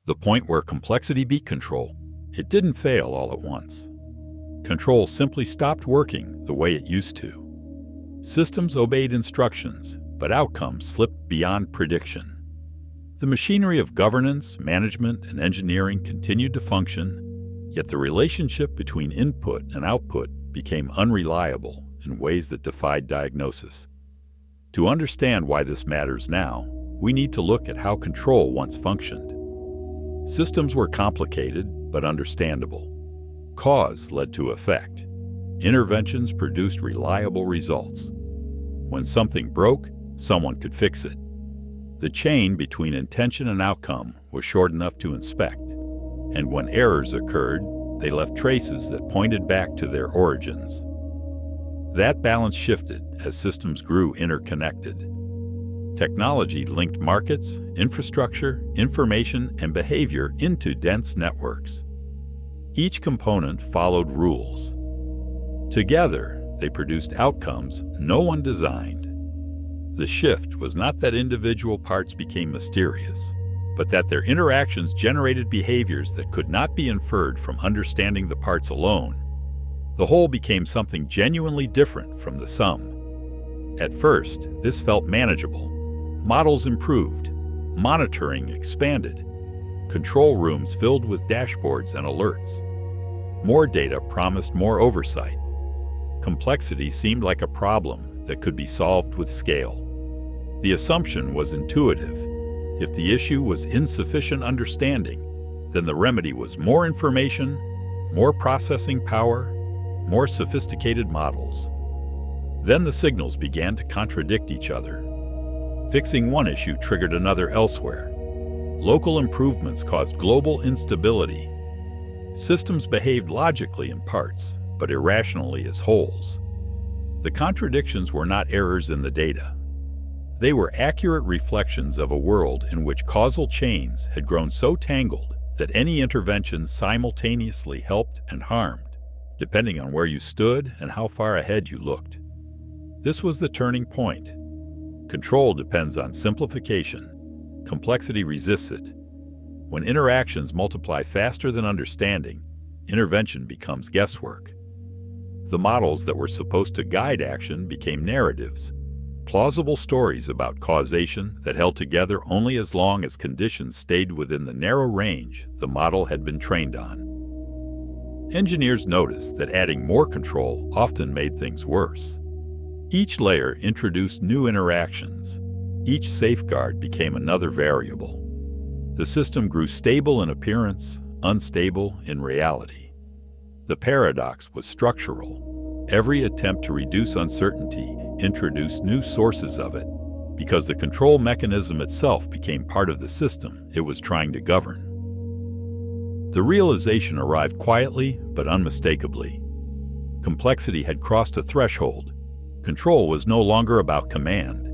the point where complexity beat control. It didn't fail all at once. Control simply stopped working the way it used to. Systems obeyed instructions, but outcomes slipped beyond prediction. The machinery of governance, management, and engineering continued to function, yet the relationship between input and output became unreliable in ways that defied diagnosis. To understand why this matters now, we need to look at how control once functioned. Systems were complicated but understandable. Cause led to effect. Interventions produced reliable results. When something broke, someone could fix it. The chain between intention and outcome was short enough to inspect, and when errors occurred, they left traces that pointed back to their origins. That balance shifted as systems grew interconnected. Technology linked markets, infrastructure, information, and behavior into dense networks. Each component followed rules. Together, they produced outcomes no one designed. The shift was not that individual parts became mysterious, but that their interactions generated behaviors that could not be inferred from understanding the parts alone. The whole became something genuinely different from the sum. At first, this felt manageable. Models improved. Monitoring expanded. Control rooms filled with dashboards and alerts. More data promised more oversight. Complexity seemed like a problem that could be solved with scale. The assumption was intuitive. If the issue was insufficient understanding, then the remedy was more information, more processing power, more sophisticated models. Then the signals began to contradict each other. Fixing one issue triggered another elsewhere. Local improvements caused global instability. Systems behaved logically in parts, but irrationally as wholes. The contradictions were not errors in the data. They were accurate reflections of a world in which causal chains had grown so tangled that any intervention simultaneously helped and harmed, depending on where you stood and how far ahead you looked. This was the turning point. Control depends on simplification. Complexity resists it. When interactions multiply faster than understanding, intervention becomes guesswork. The models that were supposed to guide action became narratives, plausible stories about causation that held together only as long as conditions stayed within the narrow range the model had been trained on. Engineers noticed that adding more control often made things worse. Each layer introduced new interactions. Each safeguard became another variable. The system grew stable in appearance, unstable in reality. The paradox was structural. Every attempt to reduce uncertainty introduced new sources of it, because the control mechanism itself became part of the system it was trying to govern. The realization arrived quietly but unmistakably. Complexity had crossed a threshold. Control was no longer about command.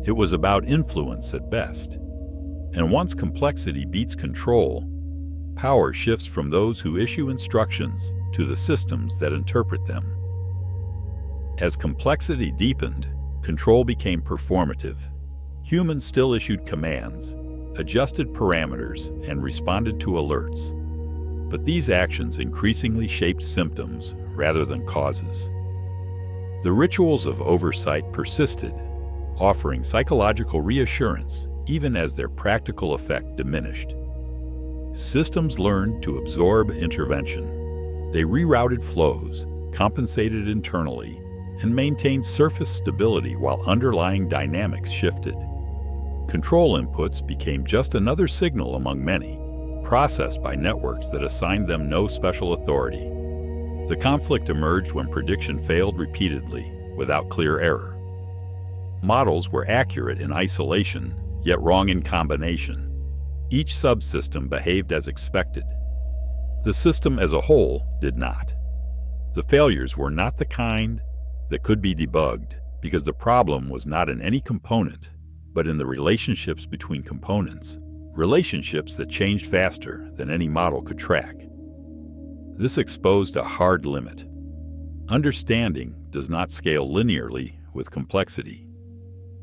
It was about influence at best. And once complexity beats control, power shifts from those who issue instructions to the systems that interpret them. As complexity deepened, control became performative. Humans still issued commands, adjusted parameters, and responded to alerts. But these actions increasingly shaped symptoms rather than causes. The rituals of oversight persisted, offering psychological reassurance even as their practical effect diminished. Systems learned to absorb intervention. They rerouted flows, compensated internally, and maintained surface stability while underlying dynamics shifted. Control inputs became just another signal among many, processed by networks that assigned them no special authority. The conflict emerged when prediction failed repeatedly, without clear error. Models were accurate in isolation, yet wrong in combination. Each subsystem behaved as expected. The system as a whole did not. The failures were not the kind that could be debugged, because the problem was not in any component, but in the relationships between components, relationships that changed faster than any model could track. This exposed a hard limit. Understanding does not scale linearly with complexity.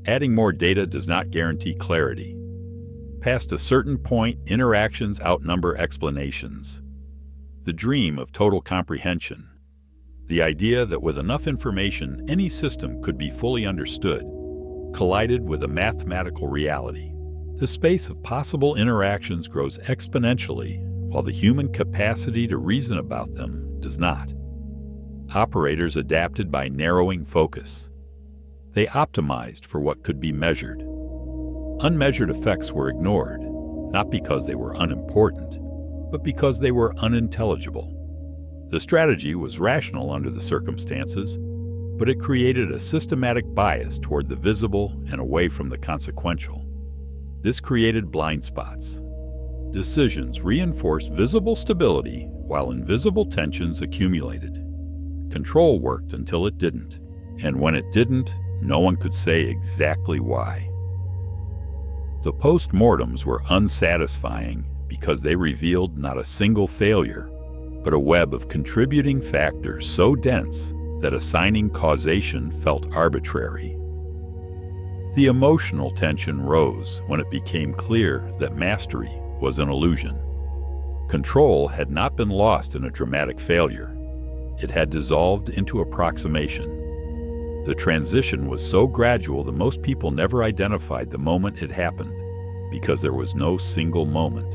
Adding more data does not guarantee clarity. Past a certain point, interactions outnumber explanations. The dream of total comprehension. The idea that with enough information, any system could be fully understood, collided with a mathematical reality. The space of possible interactions grows exponentially, while the human capacity to reason about them does not. Operators adapted by narrowing focus. They optimized for what could be measured. Unmeasured effects were ignored, not because they were unimportant, but because they were unintelligible. The strategy was rational under the circumstances, but it created a systematic bias toward the visible and away from the consequential. This created blind spots. Decisions reinforced visible stability while invisible tensions accumulated. Control worked until it didn't, and when it didn't, no one could say exactly why. The post-mortems were unsatisfying because they revealed not a single failure, but a web of contributing factors so dense that assigning causation felt arbitrary. The emotional tension rose when it became clear that mastery was an illusion. Control had not been lost in a dramatic failure. It had dissolved into approximation. The transition was so gradual that most people never identified the moment it happened, because there was no single moment.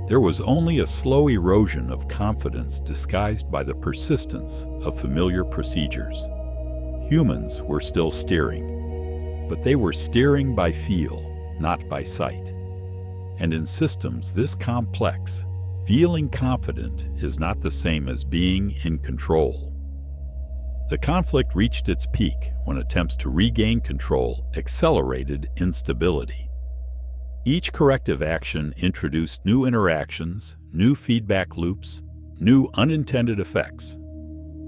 There was only a slow erosion of confidence disguised by the persistence of familiar procedures. Humans were still steering, but they were steering by feel, not by sight. And in systems this complex, feeling confident is not the same as being in control. The conflict reached its peak when attempts to regain control accelerated instability. Each corrective action introduced new interactions, new feedback loops, new unintended effects.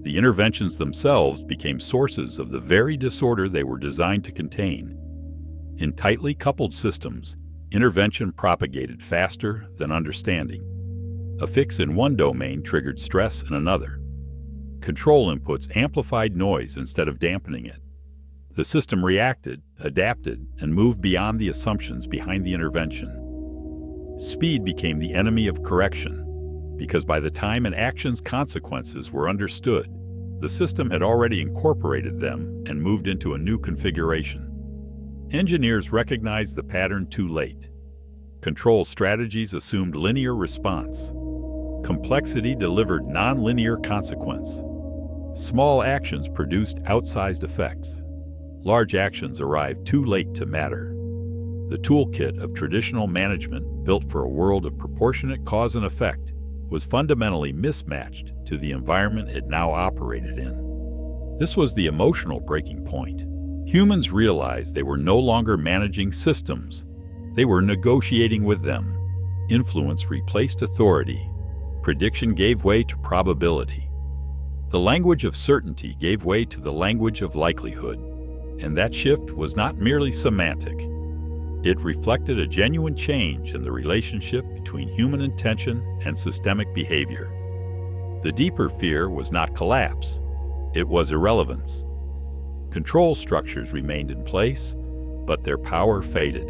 The interventions themselves became sources of the very disorder they were designed to contain. In tightly coupled systems, intervention propagated faster than understanding. A fix in one domain triggered stress in another. Control inputs amplified noise instead of dampening it. The system reacted, adapted, and moved beyond the assumptions behind the intervention. Speed became the enemy of correction, because by the time an action's consequences were understood, the system had already incorporated them and moved into a new configuration. Engineers recognized the pattern too late. Control strategies assumed linear response. Complexity delivered nonlinear consequence. Small actions produced outsized effects. Large actions arrived too late to matter. The toolkit of traditional management, built for a world of proportionate cause and effect, was fundamentally mismatched to the environment it now operated in. This was the emotional breaking point. Humans realized they were no longer managing systems. They were negotiating with them. Influence replaced authority. Prediction gave way to probability. The language of certainty gave way to the language of likelihood, and that shift was not merely semantic. It reflected a genuine change in the relationship between human intention and systemic behavior. The deeper fear was not collapse, it was irrelevance. Control structures remained in place, but their power faded.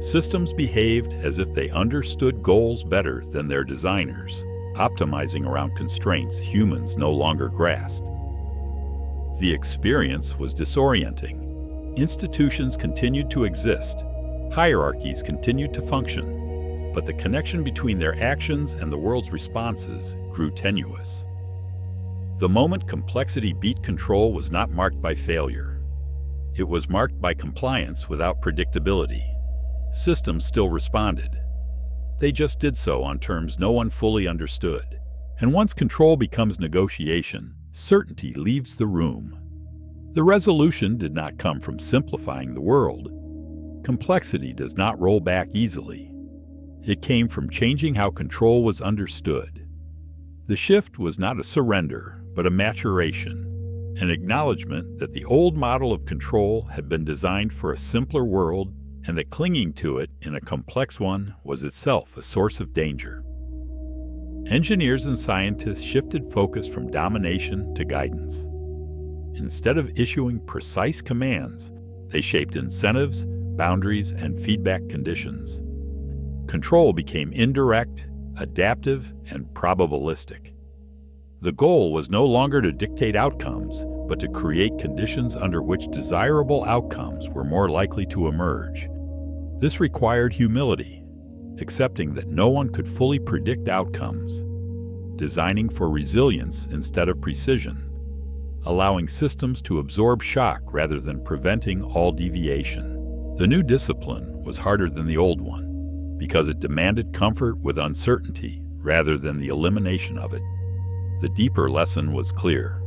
Systems behaved as if they understood goals better than their designers, optimizing around constraints humans no longer grasped. The experience was disorienting. Institutions continued to exist, hierarchies continued to function, but the connection between their actions and the world's responses grew tenuous. The moment complexity beat control was not marked by failure. It was marked by compliance without predictability. Systems still responded. They just did so on terms no one fully understood. And once control becomes negotiation, certainty leaves the room. The resolution did not come from simplifying the world. Complexity does not roll back easily. It came from changing how control was understood. The shift was not a surrender, but a maturation, an acknowledgement that the old model of control had been designed for a simpler world and that clinging to it in a complex one was itself a source of danger. Engineers and scientists shifted focus from domination to guidance. Instead of issuing precise commands, they shaped incentives, boundaries, and feedback conditions. Control became indirect, adaptive, and probabilistic. The goal was no longer to dictate outcomes, but to create conditions under which desirable outcomes were more likely to emerge. This required humility, accepting that no one could fully predict outcomes, designing for resilience instead of precision, allowing systems to absorb shock rather than preventing all deviation. The new discipline was harder than the old one, because it demanded comfort with uncertainty rather than the elimination of it. The deeper lesson was clear.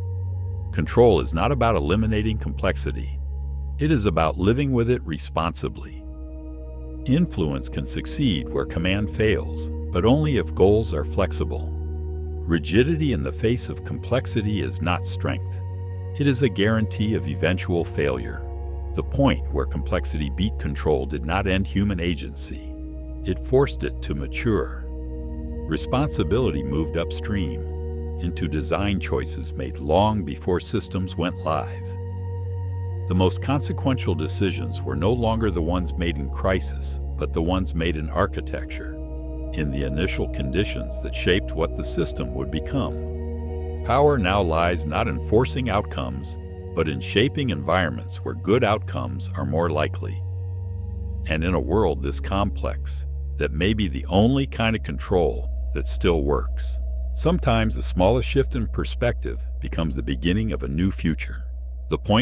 Control is not about eliminating complexity. It is about living with it responsibly. Influence can succeed where command fails, but only if goals are flexible. Rigidity in the face of complexity is not strength. It is a guarantee of eventual failure. The point where complexity beat control did not end human agency. It forced it to mature. Responsibility moved upstream into design choices made long before systems went live. The most consequential decisions were no longer the ones made in crisis, but the ones made in architecture, in the initial conditions that shaped what the system would become. Power now lies not in forcing outcomes, but in shaping environments where good outcomes are more likely. And in a world this complex, that may be the only kind of control that still works. Sometimes the smallest shift in perspective becomes the beginning of a new future. The point